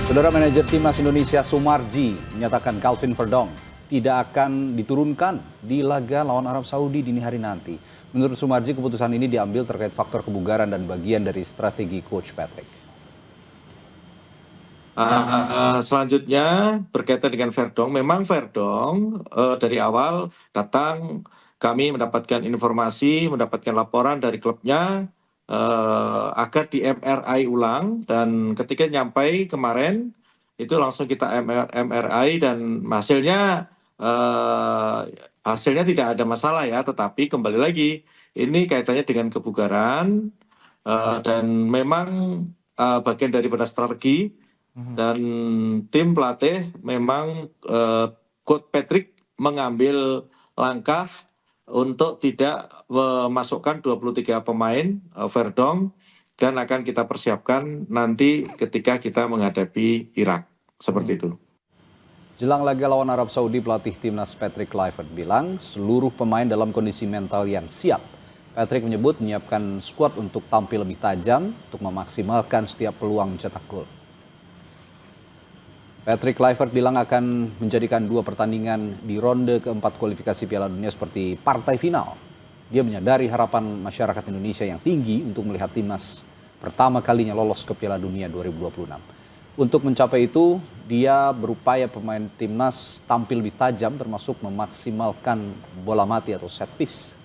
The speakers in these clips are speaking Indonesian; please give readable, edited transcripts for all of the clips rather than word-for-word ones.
Saudara manajer Timnas Indonesia Sumarji menyatakan Calvin Verdong tidak akan diturunkan di laga lawan Arab Saudi dini hari nanti. Menurut Sumarji, keputusan ini diambil terkait faktor kebugaran dan bagian dari strategi Coach Patrick. Selanjutnya berkaitan dengan Verdong, memang Verdong dari awal datang kami mendapatkan informasi, mendapatkan laporan dari klubnya agar di MRI ulang, dan ketika nyampai kemarin itu langsung kita MRI dan hasilnya tidak ada masalah ya, tetapi kembali lagi ini kaitannya dengan kebugaran dan memang bagian daripada strategi. Dan tim pelatih memang Coach Patrick mengambil langkah untuk tidak memasukkan 23 pemain Verdong dan akan kita persiapkan nanti ketika kita menghadapi Irak. Seperti itu. Jelang laga lawan Arab Saudi, pelatih Timnas Patrick Kluivert bilang seluruh pemain dalam kondisi mental yang siap. Patrick menyebut menyiapkan skuad untuk tampil lebih tajam untuk memaksimalkan setiap peluang mencetak gol. Patrick Kluivert bilang akan menjadikan 2 pertandingan di ronde keempat kualifikasi Piala Dunia seperti partai final. Dia menyadari harapan masyarakat Indonesia yang tinggi untuk melihat timnas pertama kalinya lolos ke Piala Dunia 2026. Untuk mencapai itu, dia berupaya pemain timnas tampil lebih tajam termasuk memaksimalkan bola mati atau set piece.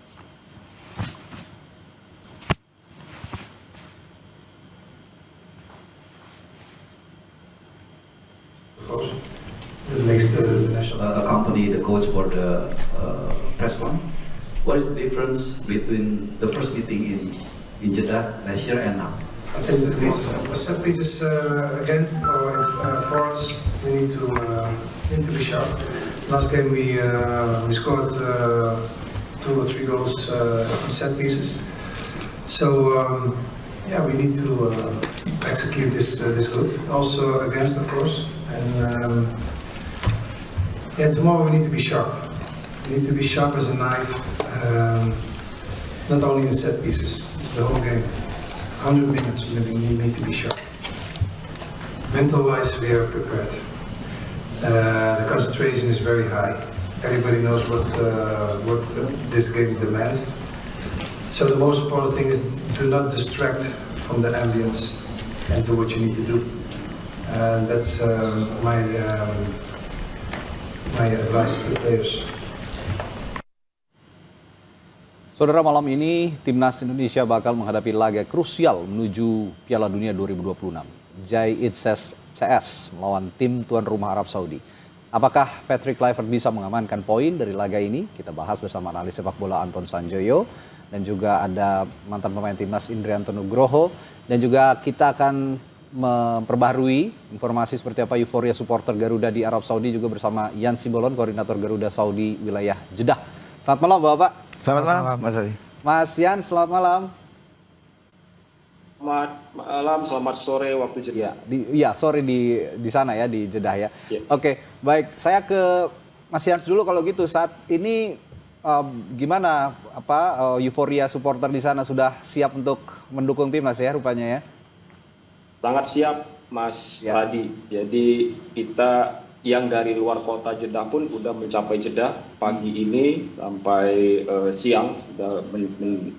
Makes the national accompany the coach for the press one. What is the difference between the first meeting in Jeddah last year and now? I think set pieces against or for us, we need to be sharp. Last game we scored 2 or 3 goals in set pieces. So yeah, we need to execute this good. Also against, of course, and yeah, tomorrow we need to be sharp. We need to be sharp as a knife. Not only in set pieces, it's the whole game. 100 minutes, we need to be sharp. Mental-wise, we are prepared. The concentration is very high. Everybody knows what this game demands. So the most important thing is do not distract from the ambience and do what you need to do. That's my advice to the players. Saudara, malam ini Timnas Indonesia bakal menghadapi laga krusial menuju Piala Dunia 2026. Jai Itses CS melawan tim tuan rumah Arab Saudi. Apakah Patrick Kluivert bisa mengamankan poin dari laga ini? Kita bahas bersama analis sepak bola Anton Sanjoyo dan juga ada mantan pemain Timnas Indrianto Nugroho, dan juga kita akan memperbaharui informasi seperti apa euforia supporter Garuda di Arab Saudi juga bersama Yan Simbolon, koordinator Garuda Saudi wilayah Jeddah. Selamat malam Bapak. Selamat malam, Mas Adi. Mas Yan, selamat malam. Selamat malam, selamat sore waktu Jeddah. Sore di sana ya, di Jeddah ya. Ya. Oke, baik. Saya ke Mas Yan dulu kalau gitu. Saat ini gimana euforia supporter di sana, sudah siap untuk mendukung timnas ya rupanya ya? Sangat siap, Mas Radi. Jadi kita yang dari luar kota Jeddah pun sudah mencapai Jeddah pagi ini sampai siang sudah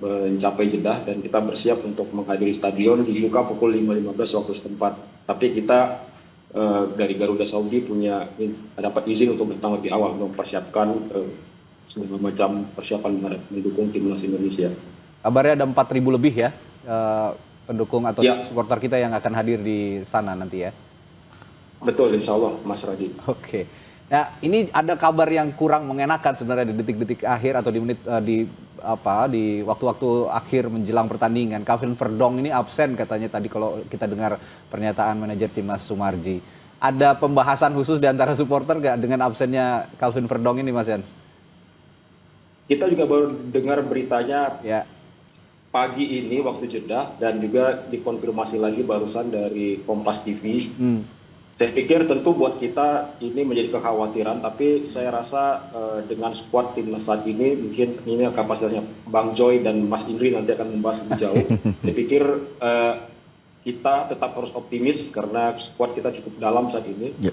mencapai Jeddah, dan kita bersiap untuk menghadiri stadion dibuka pukul 5.15 waktu setempat. Tapi kita dari Garuda Saudi dapat izin untuk datang lebih awal mempersiapkan segala macam persiapan mendukung timnas Indonesia. Kabarnya ada 4.000 lebih ya pendukung atau supporter kita yang akan hadir di sana nanti ya. Betul, insya Allah, Mas Radi. Oke. Nah, ini ada kabar yang kurang mengenakan sebenarnya di detik-detik akhir atau di menit di waktu-waktu akhir menjelang pertandingan. Calvin Verdong ini absen katanya tadi kalau kita dengar pernyataan manajer Timnas Sumarji. Ada pembahasan khusus di antara supporter nggak dengan absennya Calvin Verdong ini, Mas Jans? Kita juga baru dengar beritanya pagi ini waktu Jeddah, dan juga dikonfirmasi lagi barusan dari Kompas TV. Saya pikir tentu buat kita ini menjadi kekhawatiran, tapi saya rasa dengan skuad timnas saat ini, mungkin ini kapasitasnya Bang Joy dan Mas Indri nanti akan membahas lebih jauh. Saya pikir kita tetap harus optimis karena skuad kita cukup dalam saat ini. Ya.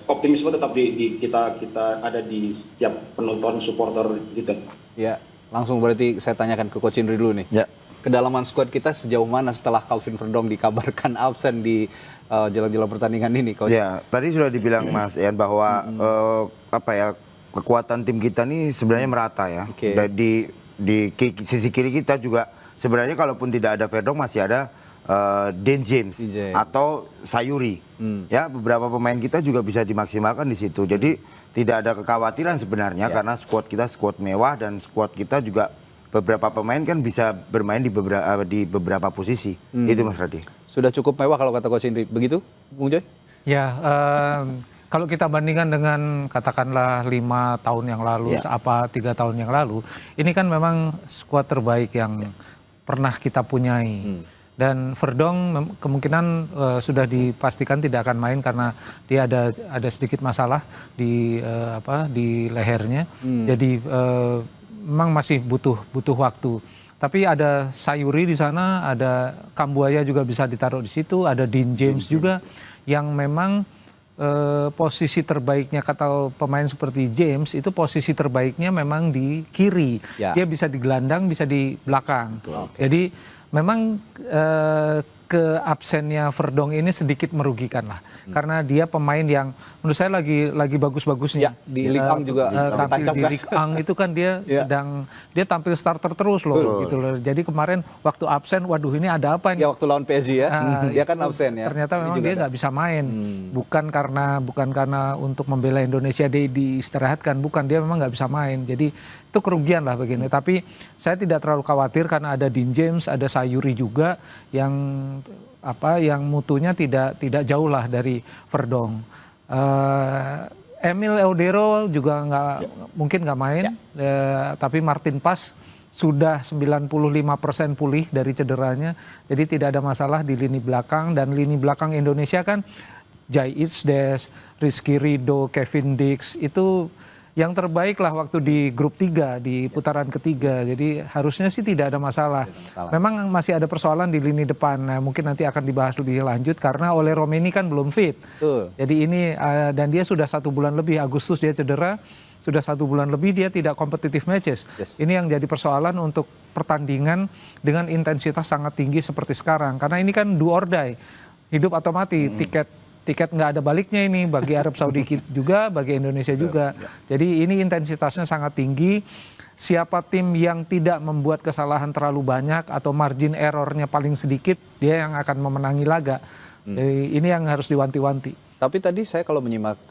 Optimisme tetap kita ada di setiap penonton supporter kita. Ya, langsung berarti saya tanyakan ke Coach Indri dulu nih. Ya. Kedalaman skuad kita sejauh mana setelah Calvin Verdong dikabarkan absen di jelang-jelang pertandingan ini, Coach? Ya, tadi sudah dibilang Mas Ian bahwa kekuatan tim kita nih sebenarnya merata ya. Oke. Dan di sisi kiri kita juga sebenarnya kalaupun tidak ada Verdong masih ada Dan James atau Sayuri. Ya, beberapa pemain kita juga bisa dimaksimalkan di situ. Jadi tidak ada kekhawatiran sebenarnya karena skuad kita skuad mewah dan skuad kita juga beberapa pemain kan bisa bermain di beberapa posisi. Itu Mas Radi. Sudah cukup mewah kalau kata Coach Indri. Begitu, Bung Joy? Ya, kalau kita bandingkan dengan katakanlah 5 tahun yang lalu, 3 tahun yang lalu, ini kan memang skuad terbaik yang pernah kita punyai. Dan Verdong kemungkinan sudah dipastikan tidak akan main karena dia ada sedikit masalah di lehernya. Jadi memang masih butuh waktu. Tapi ada Sayuri di sana, ada Kambuaya juga bisa ditaruh di situ, ada Dean James juga yang memang posisi terbaiknya kata pemain seperti James itu posisi terbaiknya memang di kiri. Dia bisa di gelandang, bisa di belakang. Jadi memang keabsennya Verdong ini sedikit merugikan lah, karena dia pemain yang menurut saya lagi bagus-bagusnya. Di Ligue 1 juga tampil di Ligue 1 itu kan dia dia tampil starter terus loh, gitu loh. Jadi kemarin waktu absen, waduh ini ada apa ini? Ya waktu lawan PSG ya, dia kan absen ya. Ternyata memang dia nggak bisa main, bukan karena untuk membela Indonesia dia diistirahatkan, bukan, dia memang nggak bisa main. Jadi itu kerugian lah begini. Tapi saya tidak terlalu khawatir karena ada Dean James, ada Sayuri juga yang mutunya tidak jauh lah dari Verdong. Emil Eudero juga mungkin nggak main, tapi Martin Pas sudah 95% pulih dari cederanya, jadi tidak ada masalah di lini belakang. Dan lini belakang Indonesia kan Jai Itzdes, Rizky Ridho, Kevin Dix itu yang terbaik lah waktu di grup 3 di putaran ketiga. Jadi harusnya sih tidak ada masalah. Memang masih ada persoalan di lini depan. Nah, mungkin nanti akan dibahas lebih lanjut karena oleh Romeni kan belum fit. Jadi ini dan dia sudah 1 bulan lebih, Agustus dia cedera, sudah 1 bulan lebih dia tidak competitive matches. Ini yang jadi persoalan untuk pertandingan dengan intensitas sangat tinggi seperti sekarang. Karena ini kan do or die, hidup atau mati. Tiket nggak ada baliknya ini bagi Arab Saudi juga, bagi Indonesia juga. Jadi ini intensitasnya sangat tinggi. Siapa tim yang tidak membuat kesalahan terlalu banyak atau margin errornya paling sedikit, dia yang akan memenangi laga. Jadi ini yang harus diwanti-wanti. Tapi tadi saya kalau menyimak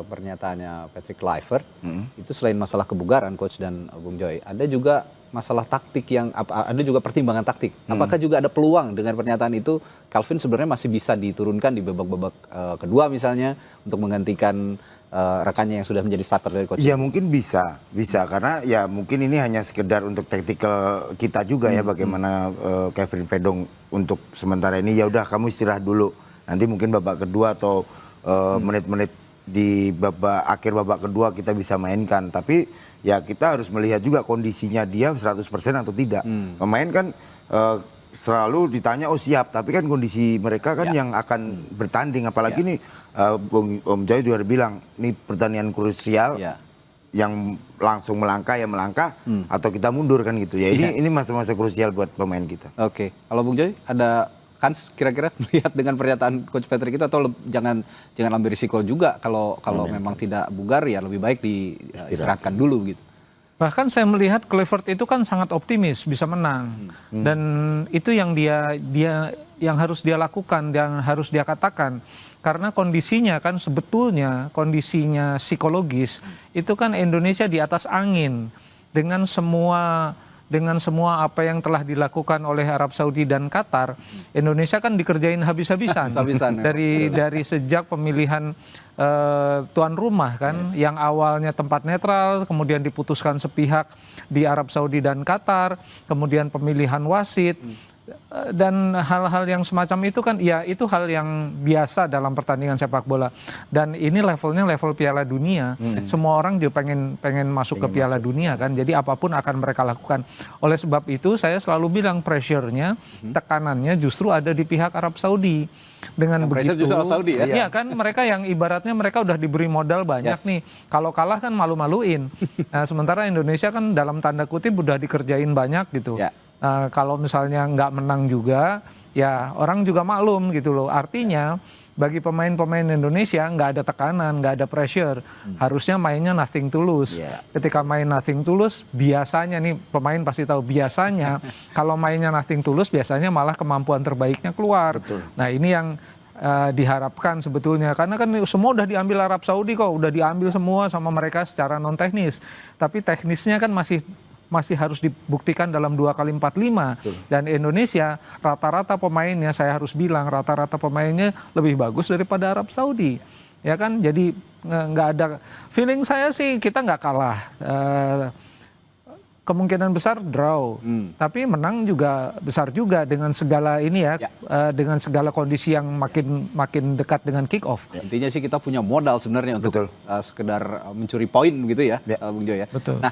pernyataannya Patrick Kluivert, itu selain masalah kebugaran Coach dan Bung Joy, ada juga masalah taktik ada juga pertimbangan taktik. Apakah juga ada peluang dengan pernyataan itu Calvin sebenarnya masih bisa diturunkan di babak-babak kedua misalnya untuk menggantikan rekannya yang sudah menjadi starter dari Coach? Ya mungkin bisa karena ya mungkin ini hanya sekedar untuk taktikal kita juga ya, bagaimana Kevin Verdong untuk sementara ini ya udah kamu istirahat dulu. Nanti mungkin babak kedua atau menit-menit di akhir babak kedua kita bisa mainkan. Tapi ya kita harus melihat juga kondisinya dia 100% atau tidak. Pemain kan selalu ditanya siap, tapi kan kondisi mereka kan yang akan bertanding. Apalagi nih Om Joy juga bilang ini pertandingan krusial yang langsung melangkah atau kita mundur kan gitu ya. Ini masa-masa krusial buat pemain kita. Oke, kalau Bung Joy ada Kans kira-kira melihat dengan pernyataan Coach Patrick itu, atau jangan ambil risiko juga kalau memang tidak bugar ya lebih baik diistirahatkan dulu gitu. Bahkan saya melihat Kluivert itu kan sangat optimis bisa menang. Dan itu yang dia yang harus dia lakukan, yang harus dia katakan. Karena kondisinya kan sebetulnya kondisinya psikologis itu kan Indonesia di atas angin dengan semua apa yang telah dilakukan oleh Arab Saudi dan Qatar. Indonesia kan dikerjain habis-habisan. Dari sejak pemilihan tuan rumah kan, yang awalnya tempat netral, kemudian diputuskan sepihak di Arab Saudi dan Qatar, kemudian pemilihan wasit, Dan hal-hal yang semacam itu kan ya itu hal yang biasa dalam pertandingan sepak bola. Dan ini levelnya level Piala Dunia. Semua orang juga pengen masuk ke Piala Dunia kan. Jadi apapun akan mereka lakukan. Oleh sebab itu saya selalu bilang pressure-nya, tekanannya justru ada di pihak Arab Saudi. Dengan Pressure begitu, justru Arab Saudi ya? Iya kan mereka yang ibaratnya mereka udah diberi modal banyak nih. Kalau kalah kan malu-maluin. Nah, sementara Indonesia kan dalam tanda kutip udah dikerjain banyak gitu. Ya. Kalau misalnya nggak menang juga, ya orang juga maklum gitu loh. Artinya bagi pemain-pemain Indonesia nggak ada tekanan, nggak ada pressure. Harusnya mainnya nothing to lose. Yeah. Ketika main nothing to lose, biasanya nih pemain pasti tahu biasanya kalau mainnya nothing to lose, biasanya malah kemampuan terbaiknya keluar. Betul. Nah ini yang diharapkan sebetulnya, karena kan semua udah diambil Arab Saudi kok, udah diambil semua sama mereka secara non teknis. Tapi teknisnya kan masih harus dibuktikan dalam 2x45. Dan Indonesia rata-rata pemainnya, saya harus bilang rata-rata pemainnya lebih bagus daripada Arab Saudi, ya kan. Jadi nggak ada feeling saya sih kita nggak kalah. Kemungkinan besar draw, tapi menang juga besar juga dengan segala ini ya. Dengan segala kondisi yang makin dekat dengan kick off. Intinya sih kita punya modal sebenarnya untuk sekedar mencuri poin gitu ya, Bung Jo ya. Betul. Nah,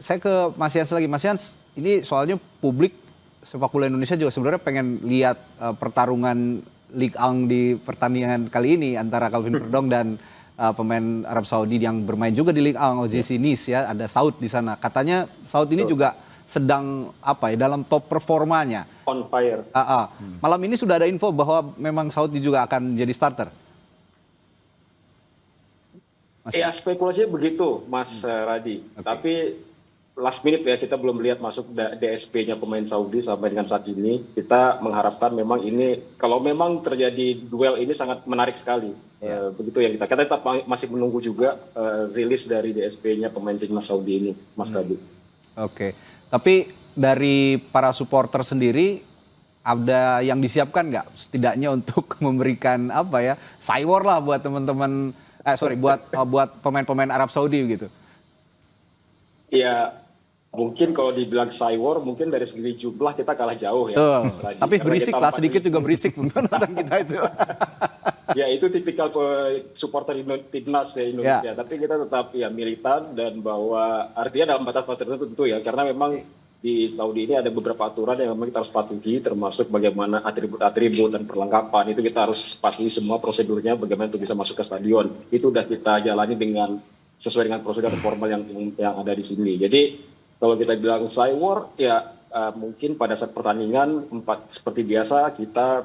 saya ke Mas Yans lagi. Mas Yans, ini soalnya publik sepak bola Indonesia juga sebenarnya pengen lihat pertarungan Ligue 1 di pertandingan kali ini antara Calvin Verdong dan pemain Arab Saudi yang bermain juga di Ligue 1, OGC Nice ya. Ada Saud di sana. Katanya Saud ini juga sedang dalam top performanya. On fire. Malam ini sudah ada info bahwa memang Saud juga akan menjadi starter. Ya spekulasinya begitu, Mas Radi. Tapi last minute ya, kita belum lihat masuk DSP-nya pemain Saudi sampai dengan saat ini. Kita mengharapkan memang ini, kalau memang terjadi duel ini sangat menarik sekali. Begitu yang kita tetap masih menunggu juga rilis dari DSP-nya pemain timnas Saudi ini, Mas Radi. Oke, tapi dari para supporter sendiri ada yang disiapkan nggak setidaknya untuk memberikan cywar lah buat teman-teman, buat pemain-pemain Arab Saudi gitu? Ya, mungkin kalau dibilang cywar, mungkin dari segi jumlah kita kalah jauh ya. Tapi berisik lah, sedikit juga berisik nonton kita itu. Ya itu tipikal supporter timnas ya Indonesia. Tapi kita tetap ya militan dan bahwa artinya dalam batas-batas tertentu ya, karena memang di Saudi ini ada beberapa aturan yang memang kita harus patuhi, termasuk bagaimana atribut-atribut dan perlengkapan itu kita harus patuhi semua prosedurnya bagaimana untuk bisa masuk ke stadion. Itu udah kita jalani sesuai dengan prosedur formal yang ada di sini. Jadi kalau kita bilang cywar ya mungkin pada saat pertandingan seperti biasa kita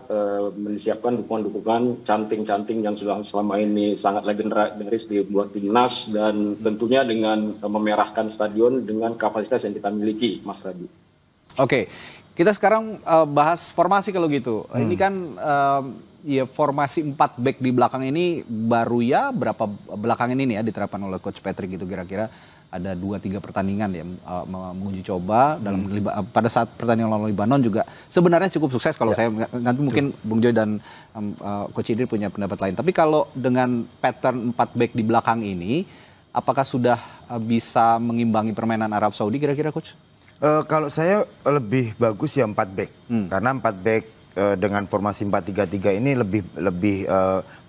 menyiapkan dukungan-dukungan canting-canting yang sudah selama ini sangat legendaris dibuat timnas dan tentunya dengan memerahkan stadion dengan kapasitas yang kita miliki, Mas Radi. Oke, kita sekarang bahas formasi kalau gitu. Ini kan ya formasi 4 back di belakang ini baru ya berapa belakangan ini ya diterapkan oleh Coach Patrick gitu, kira-kira ada 2-3 pertandingan ya menguji coba dalam pada saat pertandingan lawan Lebanon juga sebenarnya cukup sukses kalau saya nanti mungkin Bung Joy dan Coach Idris punya pendapat lain. Tapi kalau dengan pattern 4 back di belakang ini apakah sudah bisa mengimbangi permainan Arab Saudi kira-kira Coach? Kalau saya lebih bagus ya 4 back. Karena 4 back dengan formasi 4-3-3 ini lebih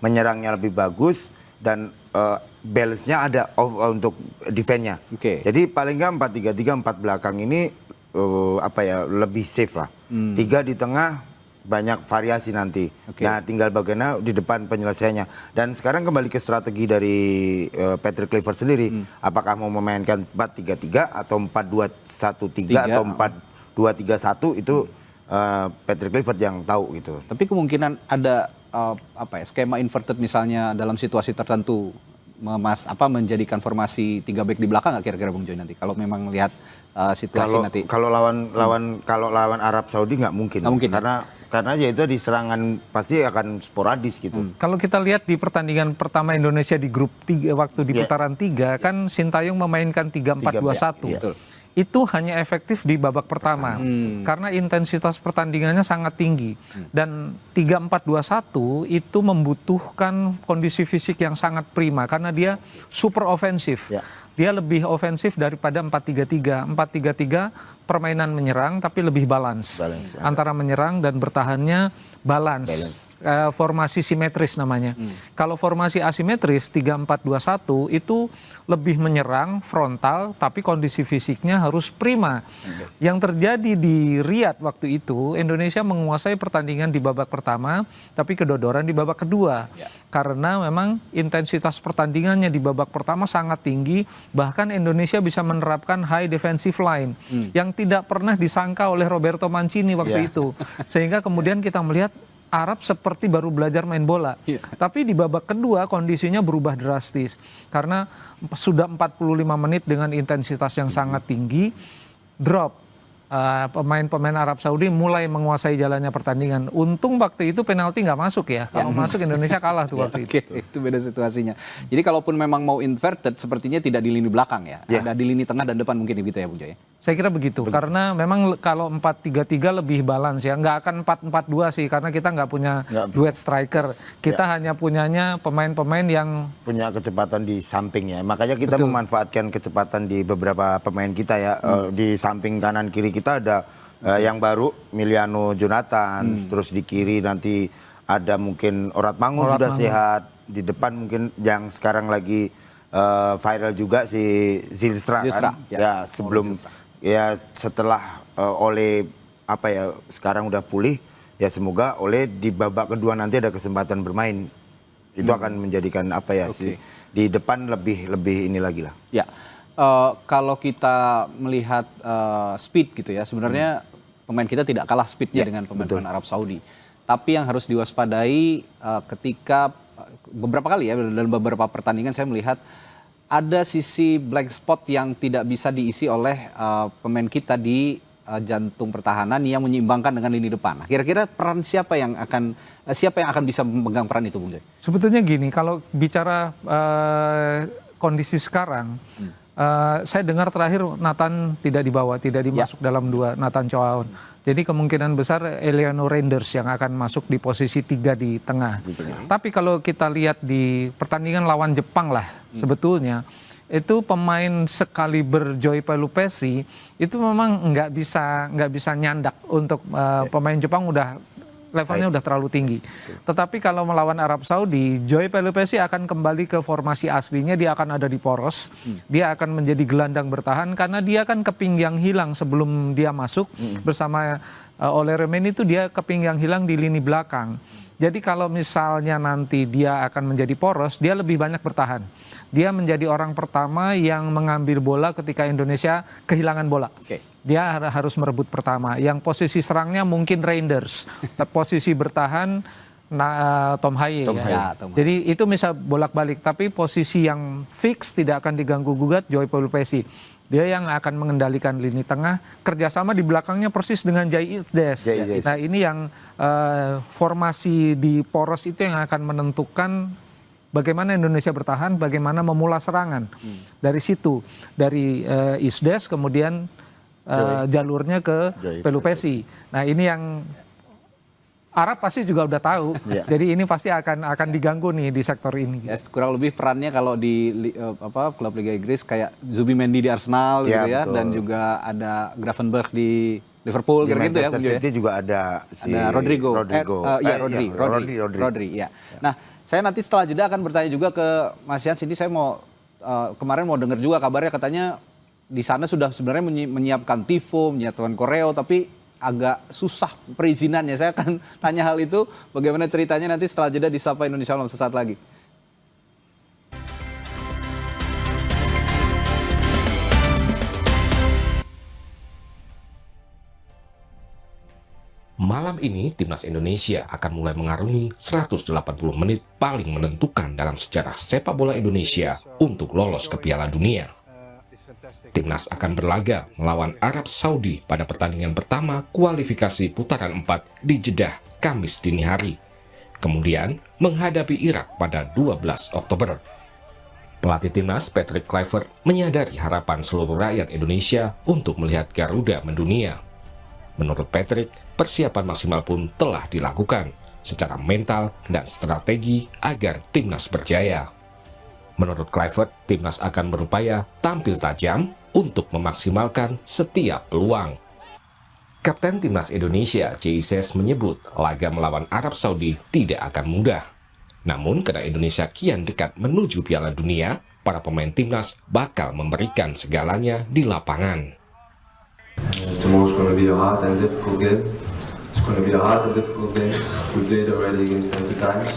menyerangnya lebih bagus dan balance-nya ada untuk defense-nya. Jadi paling nggak 4-3-3 4 belakang ini lebih safe lah. 3 di tengah banyak variasi nanti. Nah tinggal bagaimana di depan penyelesaiannya. Dan sekarang kembali ke strategi dari Patrick Kluivert sendiri. Apakah mau memainkan 4-3-3 atau 4-2-1-3 atau 4-2-3-1 itu Patrick Kluivert yang tahu gitu. Tapi kemungkinan ada skema inverted misalnya dalam situasi tertentu menjadikan formasi 3 back di belakang nggak kira-kira Bung Joy nanti kalau memang melihat situasi nanti? Kalau lawan Arab Saudi nggak mungkin. Karena ya itu di serangan pasti akan sporadis gitu. Kalau kita lihat di pertandingan pertama Indonesia di grup 3 waktu di putaran 3 kan Sintayong memainkan 3-4-2-1. itu hanya efektif di babak pertama karena intensitas pertandingannya sangat tinggi dan 3-4-2-1 itu membutuhkan kondisi fisik yang sangat prima karena dia super ofensif. Dia lebih ofensif daripada 4-3-3. 4-3-3 permainan menyerang tapi lebih balance. Antara menyerang dan bertahannya balance. Formasi simetris namanya. Kalau formasi asimetris 3-4-2-1 itu lebih menyerang frontal tapi kondisi fisiknya harus prima. Yang terjadi di Riyadh waktu itu, Indonesia menguasai pertandingan di babak pertama tapi kedodoran di babak kedua. Karena memang intensitas pertandingannya di babak pertama sangat tinggi, bahkan Indonesia bisa menerapkan high defensive line yang tidak pernah disangka oleh Roberto Mancini waktu itu. Sehingga kemudian kita melihat Arab seperti baru belajar main bola. Tapi di babak kedua kondisinya berubah drastis. Karena sudah 45 menit dengan intensitas yang sangat tinggi, drop. Pemain-pemain Arab Saudi mulai menguasai jalannya pertandingan. Untung waktu itu penalti nggak masuk ya. Kalau masuk Indonesia kalah tuh waktu itu. Itu beda situasinya. Jadi kalaupun memang mau inverted, sepertinya tidak di lini belakang ya. Ada di lini tengah dan depan mungkin begitu ya Bung Joy. Saya kira begitu. Karena memang kalau 4-3-3 lebih balance ya. Nggak akan 4-4-2 sih karena kita nggak punya duet striker. Kita hanya punyanya pemain-pemain yang punya kecepatan di samping ya. Makanya kita memanfaatkan kecepatan di beberapa pemain kita ya. Di samping kanan kiri kita ada yang baru Miliano Jonathan, terus di kiri nanti ada mungkin Orat Mangun sudah sehat, di depan mungkin yang sekarang lagi viral juga si Zylstra kan. Ya sebelum ya setelah Ole apa ya sekarang udah pulih ya semoga Ole di babak kedua nanti ada kesempatan bermain. Itu akan menjadikan apa ya sih di depan lebih ini lagi lah. Ya. Kalau kita melihat speed gitu ya, sebenarnya pemain kita tidak kalah speednya dengan pemain-pemain Arab Saudi. Tapi yang harus diwaspadai ketika beberapa kali ya dalam beberapa pertandingan saya melihat ada sisi black spot yang tidak bisa diisi oleh pemain kita di jantung pertahanan yang menyeimbangkan dengan lini depan. Nah, kira-kira peran siapa yang akan bisa memegang peran itu, Bung Joy? Sebetulnya gini, kalau bicara kondisi sekarang. Saya dengar terakhir Nathan tidak dibawa, tidak dimasuk dalam 2, Nathan Choaon. Jadi kemungkinan besar Eliano Reinders yang akan masuk di posisi 3 di tengah. Tapi kalau kita lihat di pertandingan lawan Jepang lah sebetulnya, itu pemain sekaliber Joy Pelupessy itu memang nggak bisa nyandak untuk pemain Jepang levelnya udah terlalu tinggi. Tetapi kalau melawan Arab Saudi, Joy Pelupessy akan kembali ke formasi aslinya, dia akan ada di poros, dia akan menjadi gelandang bertahan karena dia kan keping yang hilang sebelum dia masuk bersama Ole Remeni itu dia keping yang hilang di lini belakang. Jadi kalau misalnya nanti dia akan menjadi poros, dia lebih banyak bertahan. Dia menjadi orang pertama yang mengambil bola ketika Indonesia kehilangan bola. Dia harus merebut pertama. Yang posisi serangnya mungkin Reinders. Posisi bertahan Tom Haye. Jadi itu bisa bolak-balik. Tapi posisi yang fix tidak akan diganggu-gugat Joy Pelupessy. Dia yang akan mengendalikan lini tengah, kerjasama di belakangnya persis dengan Jai Isdes. Nah ini yang formasi di poros itu yang akan menentukan bagaimana Indonesia bertahan, bagaimana memulai serangan. Dari situ, dari Isdes kemudian jalurnya ke Pelupessy. Nah ini yang Arab pasti juga udah tahu, jadi ini pasti akan diganggu nih di sektor ini. Ya, kurang lebih perannya kalau di klub Liga Inggris kayak Zubimendi di Arsenal gitu ya, dan juga ada Gravenberch di Liverpool gitu ya. Manchester City juga ada Rodrigo. Rodri. Nah, saya nanti setelah jeda akan bertanya juga ke Mas Yans. Ini saya mau kemarin mau dengar juga kabarnya katanya di sana sudah sebenarnya menyiapkan tifo, menyiapkan koreo, tapi agak susah perizinannya. Saya akan tanya hal itu, bagaimana ceritanya nanti setelah jeda di Sapa Indonesia Malam sesaat lagi. Malam ini, Timnas Indonesia akan mulai mengarungi 180 menit paling menentukan dalam sejarah sepak bola Indonesia untuk lolos ke Piala Dunia. Timnas akan berlaga melawan Arab Saudi pada pertandingan pertama kualifikasi putaran 4 di Jeddah, Kamis dini hari. Kemudian menghadapi Irak pada 12 Oktober. Pelatih timnas Patrick Kluivert menyadari harapan seluruh rakyat Indonesia untuk melihat Garuda mendunia. Menurut Patrick, persiapan maksimal pun telah dilakukan secara mental dan strategi agar timnas berjaya. Menurut Kluivert, timnas akan berupaya tampil tajam untuk memaksimalkan setiap peluang. Kapten timnas Indonesia, JICES, menyebut laga melawan Arab Saudi tidak akan mudah. Namun, karena Indonesia kian dekat menuju Piala Dunia, para pemain timnas bakal memberikan segalanya di lapangan. Tomorrow's going to be a hard and difficult game. It's going to be a hard and difficult game. We played already against them 2 times,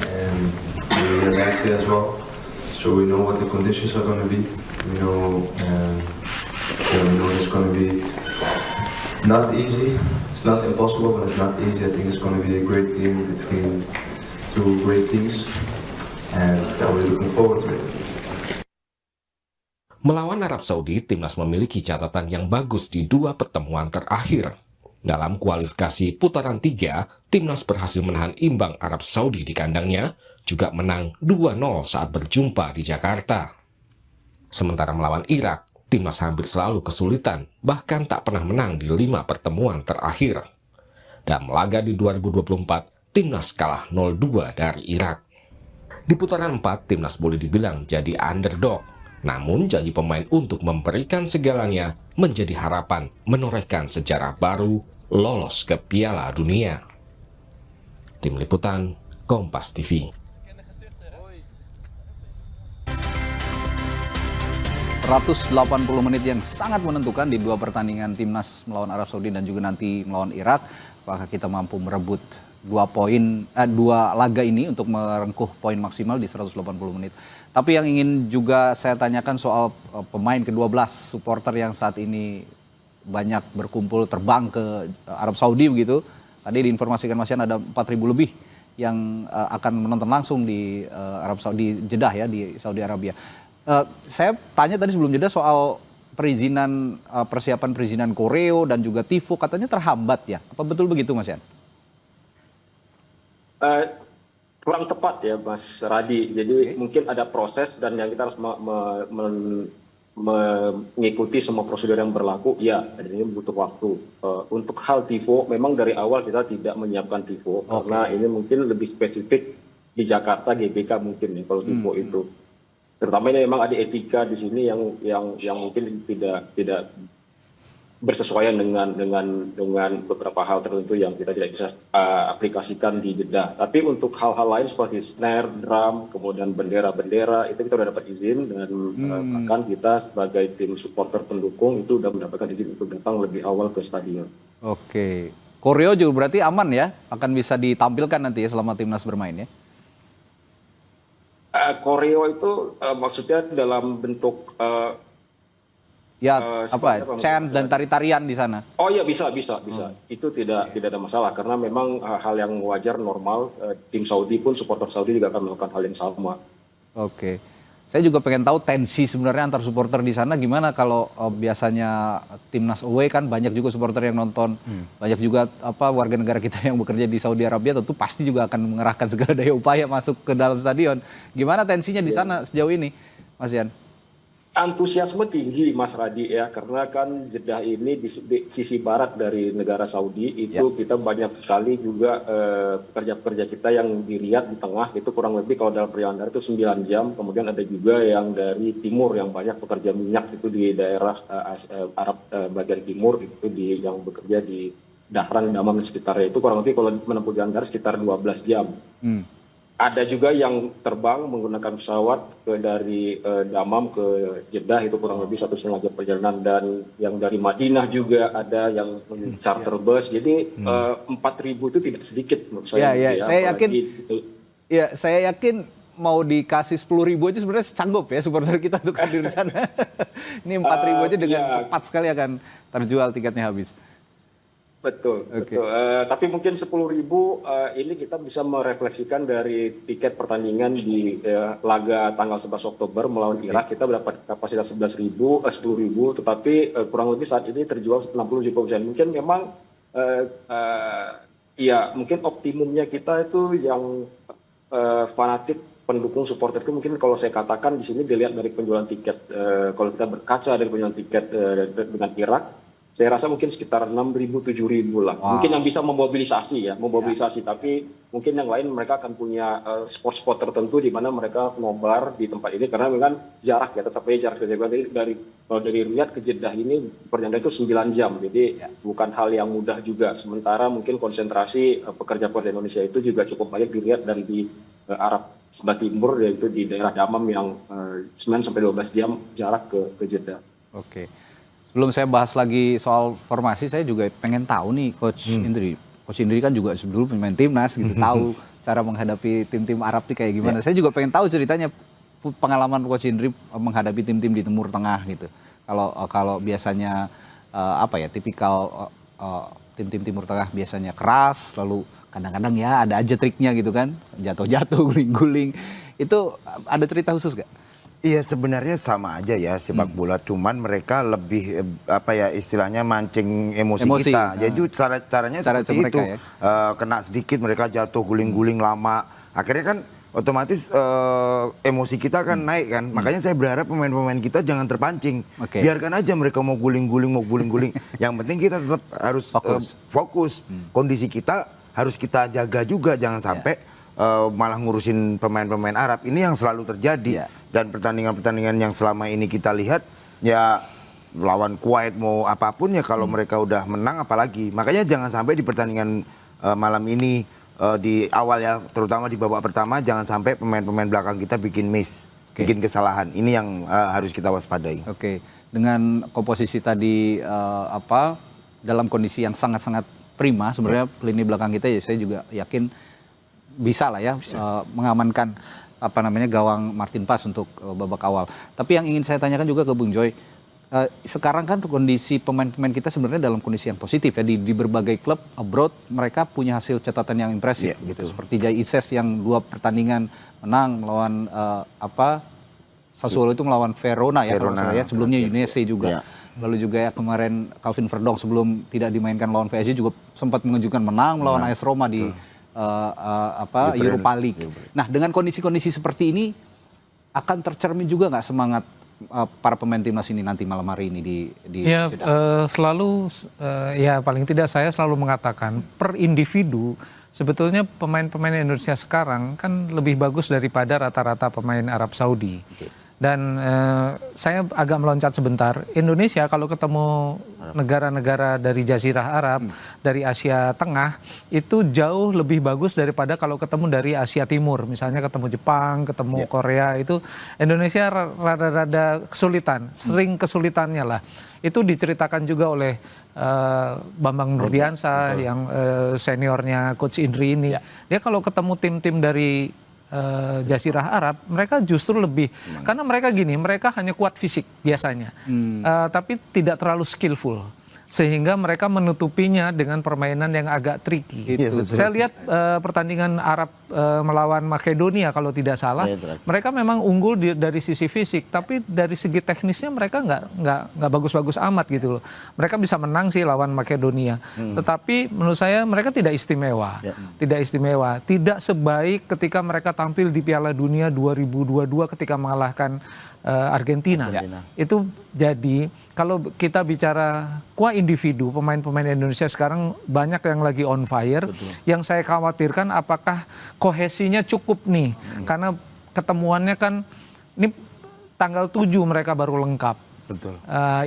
and we were here last year as well. So we know what the conditions are going to be. We know it's going to be not easy. It's not impossible, but it's not easy. I think it's going to be a great game between 2 great teams, and we're looking forward to it. Melawan Arab Saudi, timnas memiliki catatan yang bagus di 2 pertemuan terakhir. Dalam kualifikasi putaran 3, timnas berhasil menahan imbang Arab Saudi di kandangnya, juga menang 2-0 saat berjumpa di Jakarta. Sementara melawan Irak, timnas hampir selalu kesulitan, bahkan tak pernah menang di 5 pertemuan terakhir. Dan laga di 2024, timnas kalah 0-2 dari Irak. Di putaran 4, timnas boleh dibilang jadi underdog. Namun janji pemain untuk memberikan segalanya menjadi harapan menorehkan sejarah baru lolos ke Piala Dunia. Tim Liputan, Kompas TV. 180 menit yang sangat menentukan di 2 pertandingan timnas melawan Arab Saudi dan juga nanti melawan Irak. Apakah kita mampu merebut 2 laga ini untuk merengkuh poin maksimal di 180 menit. Tapi yang ingin juga saya tanyakan soal pemain ke-12 supporter yang saat ini banyak berkumpul terbang ke Arab Saudi begitu. Tadi diinformasikan Mas Yan ada 4.000 lebih yang akan menonton langsung di Arab Saudi, Jeddah ya, di Saudi Arabia. Saya tanya tadi sebelum jeda soal perizinan, persiapan perizinan koreo dan juga TIFO katanya terhambat ya. Apa betul begitu Mas Yan? Kurang tepat ya Mas Radi. Jadi mungkin ada proses dan yang kita harus mengikuti semua prosedur yang berlaku. Ya, ini butuh waktu. Untuk hal TIFO, memang dari awal kita tidak menyiapkan TIFO karena ini mungkin lebih spesifik di Jakarta GBK mungkin ya kalau TIFO itu. Terutama ini memang ada etika di sini yang mungkin tidak bersesuaian dengan beberapa hal tertentu yang kita tidak bisa aplikasikan di Jeddah. Tapi untuk hal-hal lain seperti snare, drum, kemudian bendera-bendera itu kita sudah dapat izin dan bahkan kita sebagai tim supporter pendukung itu sudah mendapatkan izin untuk datang lebih awal ke stadion. Oke, koreo juga berarti aman ya, akan bisa ditampilkan nanti ya selama timnas bermain ya? Koreo itu maksudnya dalam bentuk chant dan tari-tarian di sana. Oh iya bisa. Itu tidak ada masalah karena memang hal yang wajar normal. Tim Saudi pun supporter Saudi juga akan melakukan hal yang sama. Oke. Saya juga pengen tahu tensi sebenarnya antar supporter di sana gimana kalau biasanya timnas away kan banyak juga supporter yang nonton. Banyak juga warga negara kita yang bekerja di Saudi Arabia tentu pasti juga akan mengerahkan segala daya upaya masuk ke dalam stadion. Gimana tensinya di sana sejauh ini, Mas Yan? Antusiasme tinggi Mas Radi ya, karena kan Jeddah ini di sisi barat dari negara Saudi itu kita banyak sekali juga pekerja-pekerja kita yang di Riyadh di tengah itu kurang lebih kalau dalam perjalanan itu 9 jam, kemudian ada juga yang dari timur yang banyak pekerja minyak itu di daerah Arab bagian timur itu yang bekerja di Dahran, Damam dan sekitarnya itu kurang lebih kalau menempuh jalan darat sekitar 12 jam. Ada juga yang terbang menggunakan pesawat dari Damam ke Jeddah itu kurang lebih 1,5 jam perjalanan dan yang dari Madinah juga ada yang charter bus. Jadi 4.000 itu tidak sedikit menurut saya. Saya yakin mau dikasih 10.000 aja sebenarnya sanggup ya supporter kita untuk hadir di sana. Ini 4.000 aja dengan cepat sekali akan terjual tiketnya habis. Betul. Tapi mungkin 10.000 ini kita bisa merefleksikan dari tiket pertandingan di laga tanggal 11 Oktober melawan Irak. Kita mendapat kapasitas 10.000, tetapi kurang lebih saat ini terjual 60-70%. Mungkin memang mungkin optimumnya kita itu yang fanatik pendukung supporter itu mungkin kalau saya katakan di sini dilihat dari penjualan tiket, kalau kita berkaca dari penjualan tiket dengan Irak, saya rasa mungkin sekitar 6.000 7.000 lah. Wow. Mungkin yang bisa memobilisasi, tapi mungkin yang lain mereka akan punya spot-spot tertentu di mana mereka nobar di tempat ini karena memang jarak ya, tetap aja jarak dari Riyadh ke Jeddah ini perjalanan itu 9 jam. Jadi bukan hal yang mudah juga. Sementara mungkin konsentrasi pekerja-pekerja Indonesia itu juga cukup banyak dilihat dari di Arab sebelah timur, yaitu di daerah Damam yang 9-12 jam jarak ke Jeddah. Oke. Sebelum saya bahas lagi soal formasi, saya juga pengen tahu nih Coach Indri. Coach Indri kan juga dulu pemain timnas gitu, tahu cara menghadapi tim-tim Arab itu kayak gimana. Saya juga pengen tahu ceritanya pengalaman Coach Indri menghadapi tim-tim di Timur Tengah gitu. Kalau biasanya tipikal tim-tim Timur Tengah biasanya keras, lalu kadang-kadang ya ada aja triknya gitu kan, jatuh-jatuh, guling-guling. Itu ada cerita khusus gak? Iya, sebenarnya sama aja ya sepak bola, cuman mereka lebih istilahnya mancing emosi kita. Jadi caranya seperti itu. Ya? Kena sedikit mereka jatuh, guling-guling lama. Akhirnya kan otomatis emosi kita kan naik kan. Makanya saya berharap pemain-pemain kita jangan terpancing. Biarkan aja mereka mau guling-guling. Yang penting kita tetap harus fokus. Kondisi kita harus kita jaga juga, jangan sampai malah ngurusin pemain-pemain Arab. Ini yang selalu terjadi. Dan pertandingan-pertandingan yang selama ini kita lihat, ya lawan Kuwait mau apapun ya kalau mereka udah menang apalagi. Makanya jangan sampai di pertandingan malam ini di awal ya, terutama di babak pertama, jangan sampai pemain-pemain belakang kita bikin miss, bikin kesalahan. Ini yang harus kita waspadai. Oke, dengan komposisi tadi dalam kondisi yang sangat-sangat prima sebenarnya lini belakang kita, ya saya juga yakin bisa lah ya mengamankan gawang Martin Paes untuk babak awal. Tapi yang ingin saya tanyakan juga ke Bung Joy, sekarang kan kondisi pemain-pemain kita sebenarnya dalam kondisi yang positif ya, di berbagai klub abroad mereka punya hasil catatan yang impresif gitu. Betul. Seperti Jai Itses yang 2 pertandingan menang melawan Sassuolo itu melawan Verona ya kalau saya, sebelumnya Udinese juga. Lalu juga ya kemarin Calvin Verdong sebelum tidak dimainkan lawan PSG juga sempat mengejutkan menang melawan AS Roma di Europa League. Nah, dengan kondisi-kondisi seperti ini akan tercermin juga nggak semangat para pemain timnas ini nanti malam hari ini di selalu paling tidak saya selalu mengatakan per individu sebetulnya pemain-pemain Indonesia sekarang kan lebih bagus daripada rata-rata pemain Arab Saudi. Dan saya agak meloncat sebentar. Indonesia kalau ketemu negara-negara dari Jazirah Arab, dari Asia Tengah, itu jauh lebih bagus daripada kalau ketemu dari Asia Timur. Misalnya ketemu Jepang, ketemu Korea, itu Indonesia rada-rada kesulitan, sering kesulitannya lah. Itu diceritakan juga oleh Bambang Nurdiansyah yang seniornya Coach Indri ini. Dia kalau ketemu tim-tim dari Jazirah Arab, mereka justru lebih, karena mereka hanya kuat fisik biasanya, tapi tidak terlalu skillful, sehingga mereka menutupinya dengan permainan yang agak tricky. Saya lihat pertandingan Arab melawan Makedonia kalau tidak salah, mereka memang unggul dari sisi fisik, tapi dari segi teknisnya mereka nggak bagus-bagus amat gitu loh. Mereka bisa menang sih lawan Makedonia, tetapi menurut saya mereka tidak istimewa, tidak sebaik ketika mereka tampil di Piala Dunia 2022 ketika mengalahkan Argentina. Itu jadi kalau kita bicara kuah individu, pemain-pemain Indonesia sekarang banyak yang lagi on fire. Yang saya khawatirkan apakah kohesinya cukup nih, karena ketemuannya kan ini tanggal 7 mereka baru lengkap.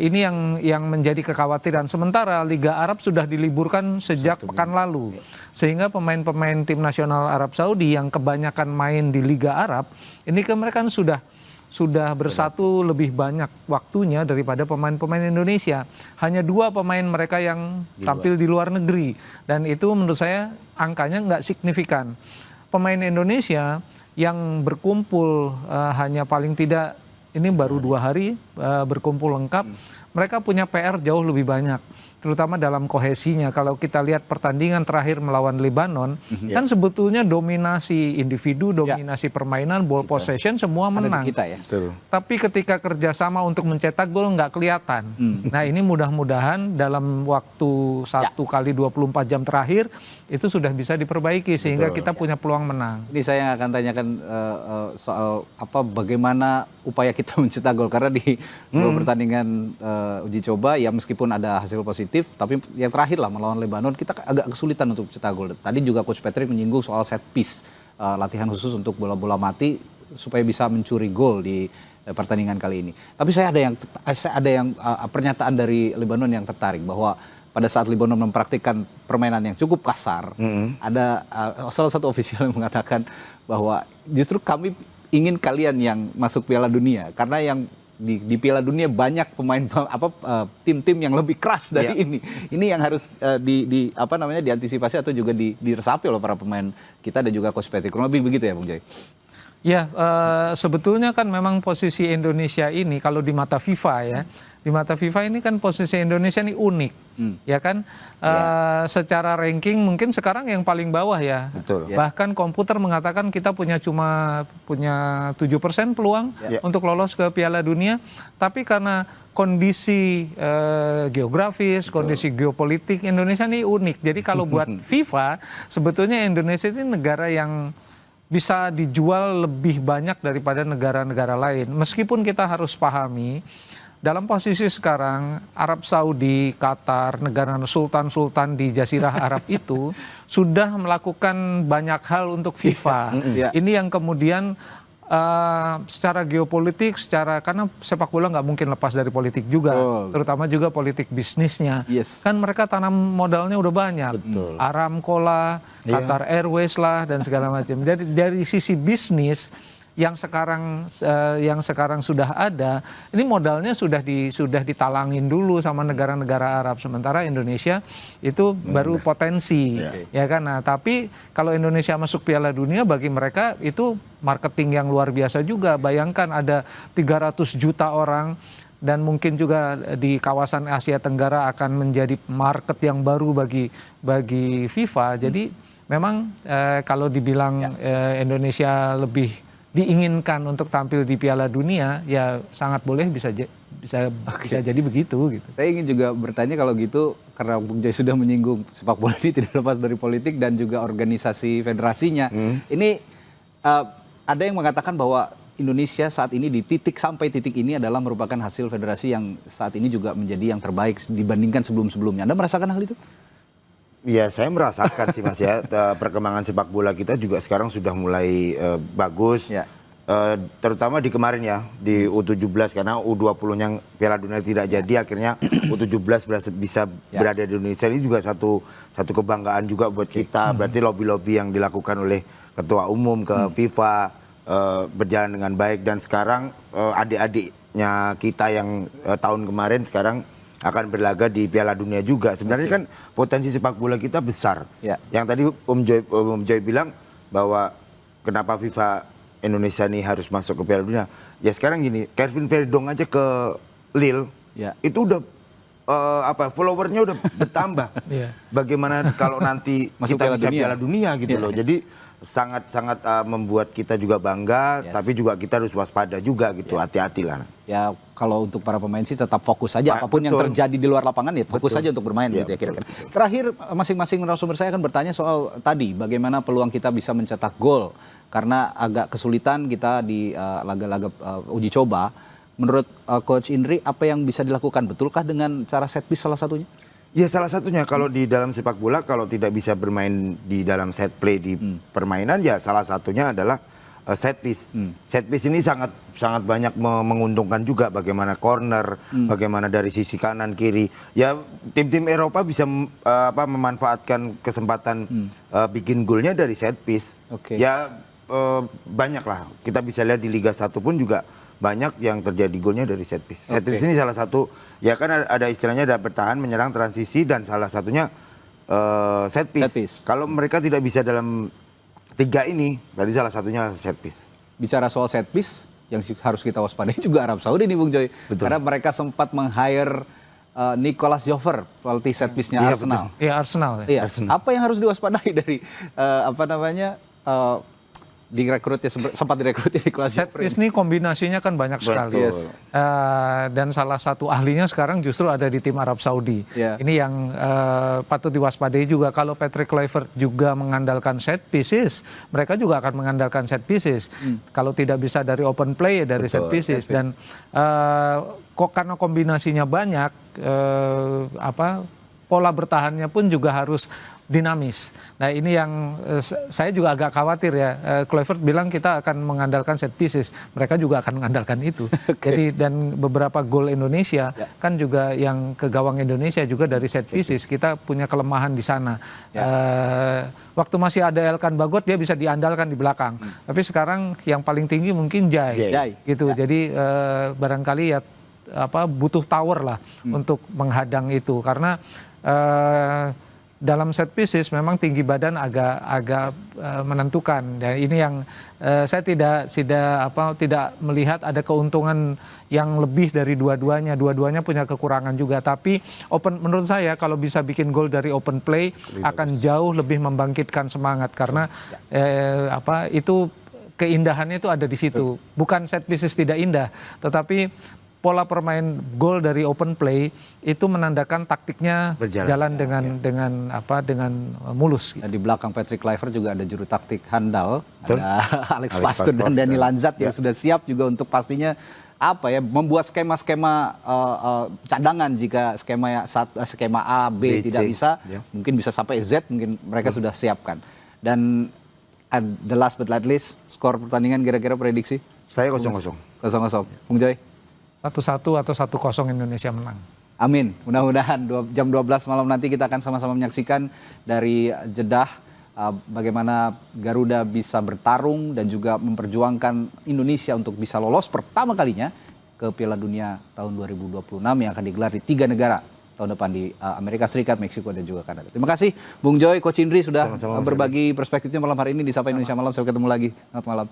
Ini yang menjadi kekhawatiran. Sementara Liga Arab sudah diliburkan sejak pekan lalu, sehingga pemain-pemain tim nasional Arab Saudi yang kebanyakan main di Liga Arab ini kan mereka sudah bersatu lebih banyak waktunya daripada pemain-pemain Indonesia. Hanya 2 pemain mereka yang tampil di luar negeri, dan itu menurut saya angkanya nggak signifikan. Pemain Indonesia yang berkumpul hanya paling tidak ini baru 2 hari berkumpul lengkap, mereka punya PR jauh lebih banyak, terutama dalam kohesinya. Kalau kita lihat pertandingan terakhir melawan Lebanon, kan sebetulnya dominasi individu, dominasi permainan, ball possession semua Ada menang. di kita ya. Betul. Tapi ketika kerjasama untuk mencetak gol nggak kelihatan. Nah ini mudah-mudahan dalam waktu 1 kali 24 jam terakhir itu sudah bisa diperbaiki sehingga kita punya peluang menang. Ini saya akan tanyakan soal bagaimana upaya kita mencetak gol, karena di dua pertandingan uji coba ya meskipun ada hasil positif, tapi yang terakhir lah melawan Lebanon kita agak kesulitan untuk cetak gol. Tadi juga Coach Patrick menyinggung soal set piece, latihan khusus untuk bola-bola mati supaya bisa mencuri gol di pertandingan kali ini. Tapi saya ada yang pernyataan dari Lebanon yang tertarik, bahwa pada saat Lebanon mempraktikkan permainan yang cukup kasar, ada salah satu ofisial yang mengatakan bahwa justru kami ingin kalian yang masuk Piala Dunia, karena yang di Piala Dunia banyak pemain tim-tim yang lebih keras dari ini. Ini yang harus diantisipasi atau juga diresapi oleh para pemain kita dan juga Coach Patrick. Kurang lebih begitu ya, Bung Joy? Ya, sebetulnya kan memang posisi Indonesia ini kalau di mata FIFA ya, di mata FIFA ini kan posisi Indonesia ini unik, ya kan? Secara ranking mungkin sekarang yang paling bawah ya. Betul. Bahkan komputer mengatakan kita punya 7% peluang untuk lolos ke Piala Dunia, tapi karena kondisi geografis, kondisi geopolitik Indonesia ini unik. Jadi kalau buat FIFA sebetulnya Indonesia ini negara yang bisa dijual lebih banyak daripada negara-negara lain. Meskipun kita harus pahami, dalam posisi sekarang Arab Saudi, Qatar, negara sultan-sultan di Jazirah Arab itu sudah melakukan banyak hal untuk FIFA. Ini yang kemudian secara geopolitik, karena sepak bola nggak mungkin lepas dari politik juga, terutama juga politik bisnisnya. Kan mereka tanam modalnya udah banyak, Aramco lah, Qatar Airways lah, dan segala macam. Dari sisi bisnis yang sekarang sudah ada, ini modalnya sudah ditalangin dulu sama negara-negara Arab, sementara Indonesia itu baru potensi, ya kan? Nah, tapi kalau Indonesia masuk Piala Dunia, bagi mereka itu marketing yang luar biasa juga. Bayangkan ada 300 juta orang, dan mungkin juga di kawasan Asia Tenggara akan menjadi market yang baru bagi FIFA. Jadi memang kalau dibilang Indonesia lebih diinginkan untuk tampil di Piala Dunia, ya sangat boleh bisa jadi begitu gitu. Saya ingin juga bertanya kalau gitu, karena Bung Joy sudah menyinggung sepak bola ini tidak lepas dari politik dan juga organisasi federasinya. Ini ada yang mengatakan bahwa Indonesia saat ini di sampai titik ini adalah merupakan hasil federasi yang saat ini juga menjadi yang terbaik dibandingkan sebelum-sebelumnya. Anda merasakan hal itu? Ya, saya merasakan sih Mas ya, perkembangan sepak bola kita juga sekarang sudah mulai bagus, terutama di kemarin ya, di U17, karena U20-nya Piala Dunia tidak jadi, akhirnya U17 bisa berada di Indonesia. Ini juga satu kebanggaan juga buat kita, berarti lobby-lobby yang dilakukan oleh Ketua Umum ke FIFA berjalan dengan baik, dan sekarang adik-adiknya kita yang tahun kemarin sekarang akan berlaga di Piala Dunia juga. Sebenarnya kan potensi sepak bola kita besar. Yang tadi Om Joy bilang bahwa kenapa FIFA Indonesia ini harus masuk ke Piala Dunia. Ya sekarang gini, Kevin Verdong aja ke Lille, itu udah followernya udah bertambah. Bagaimana kalau nanti masuk kita bisa Piala Piala Dunia gitu loh. Jadi sangat membuat kita juga bangga, tapi juga kita harus waspada juga gitu, hati-hatilah. Ya kalau untuk para pemain sih tetap fokus saja, apapun yang terjadi di luar lapangan ya fokus saja untuk bermain gitu ya kira-kira. Terakhir masing-masing narasumber saya akan bertanya soal tadi bagaimana peluang kita bisa mencetak gol, karena agak kesulitan kita di laga-laga uji coba. Menurut Coach Indri, apa yang bisa dilakukan? Betulkah dengan cara set piece salah satunya? Ya salah satunya, kalau di dalam sepak bola kalau tidak bisa bermain di dalam set play di permainan, ya salah satunya adalah set piece. Set piece ini sangat banyak menguntungkan juga, bagaimana corner, bagaimana dari sisi kanan kiri. Ya tim-tim Eropa bisa memanfaatkan kesempatan bikin golnya dari set piece. Ya banyak lah, kita bisa lihat di Liga 1 pun juga banyak yang terjadi golnya dari set piece. Set piece ini salah satu, ya kan ada istilahnya, ada bertahan, menyerang, transisi, dan salah satunya set piece. Kalau mereka tidak bisa dalam 3 ini, berarti salah satunya set piece. Bicara soal set piece, yang harus kita waspadai juga Arab Saudi nih Bung Joy. Betul. Karena mereka sempat meng-hire Nicolas Jover, pelatih set piece-nya Iya, Arsenal. Ya Arsenal. Ya. Iya. Apa yang harus diwaspadai dari direkrutnya sempat direkrutnya Nicolas Set Jover? piece ini kombinasinya kan banyak sekali. Yes. Dan salah satu ahlinya sekarang justru ada di tim Arab Saudi. Yeah. Ini yang patut diwaspadai juga. Kalau Patrick Kluivert juga mengandalkan set pieces, mereka juga akan mengandalkan set pieces. Kalau tidak bisa dari open play, ya dari set pieces. Dan kok karena kombinasinya banyak, pola bertahannya pun juga harus dinamis. Nah ini yang saya juga agak khawatir ya. Kluivert bilang kita akan mengandalkan set pieces, mereka juga akan mengandalkan itu. Jadi dan beberapa gol Indonesia kan juga yang ke gawang Indonesia juga dari set pieces. Kita punya kelemahan di sana. Waktu masih ada Elkan Bagot dia bisa diandalkan di belakang. Tapi sekarang yang paling tinggi mungkin Jai. Gitu. Jadi barangkali ya butuh tower lah untuk menghadang itu karena dalam set pieces memang tinggi badan agak menentukan. Dan ini yang saya tidak melihat ada keuntungan yang lebih dari dua-duanya. Dua-duanya punya kekurangan juga. Tapi menurut saya kalau bisa bikin gol dari open play akan jauh lebih membangkitkan semangat karena itu keindahannya itu ada di situ. Bukan set pieces tidak indah, tetapi pola permain gol dari open play itu menandakan taktiknya jalan dengan mulus. Gitu. Dan di belakang Patrick Kluivert juga ada juru taktik handal, ada Alex Pastoor dan Dani Lanzat yang sudah siap juga untuk pastinya membuat skema-skema cadangan jika skema A, B tidak bisa, mungkin bisa sampai Z, mungkin mereka sudah siapkan. Dan the last but not least, skor pertandingan kira-kira prediksi? Saya 0-0. 0-0. Bung Joy? 1-1 atau 1-0 Indonesia menang. Amin. Mudah-mudahan jam 12 malam nanti kita akan sama-sama menyaksikan dari Jeddah bagaimana Garuda bisa bertarung dan juga memperjuangkan Indonesia untuk bisa lolos pertama kalinya ke Piala Dunia tahun 2026 yang akan digelar di 3 negara tahun depan di Amerika Serikat, Meksiko dan juga Kanada. Terima kasih Bung Joy, Coach Indri sudah berbagi perspektifnya malam hari ini di Sapa Indonesia Malam. Sampai ketemu lagi. Selamat malam.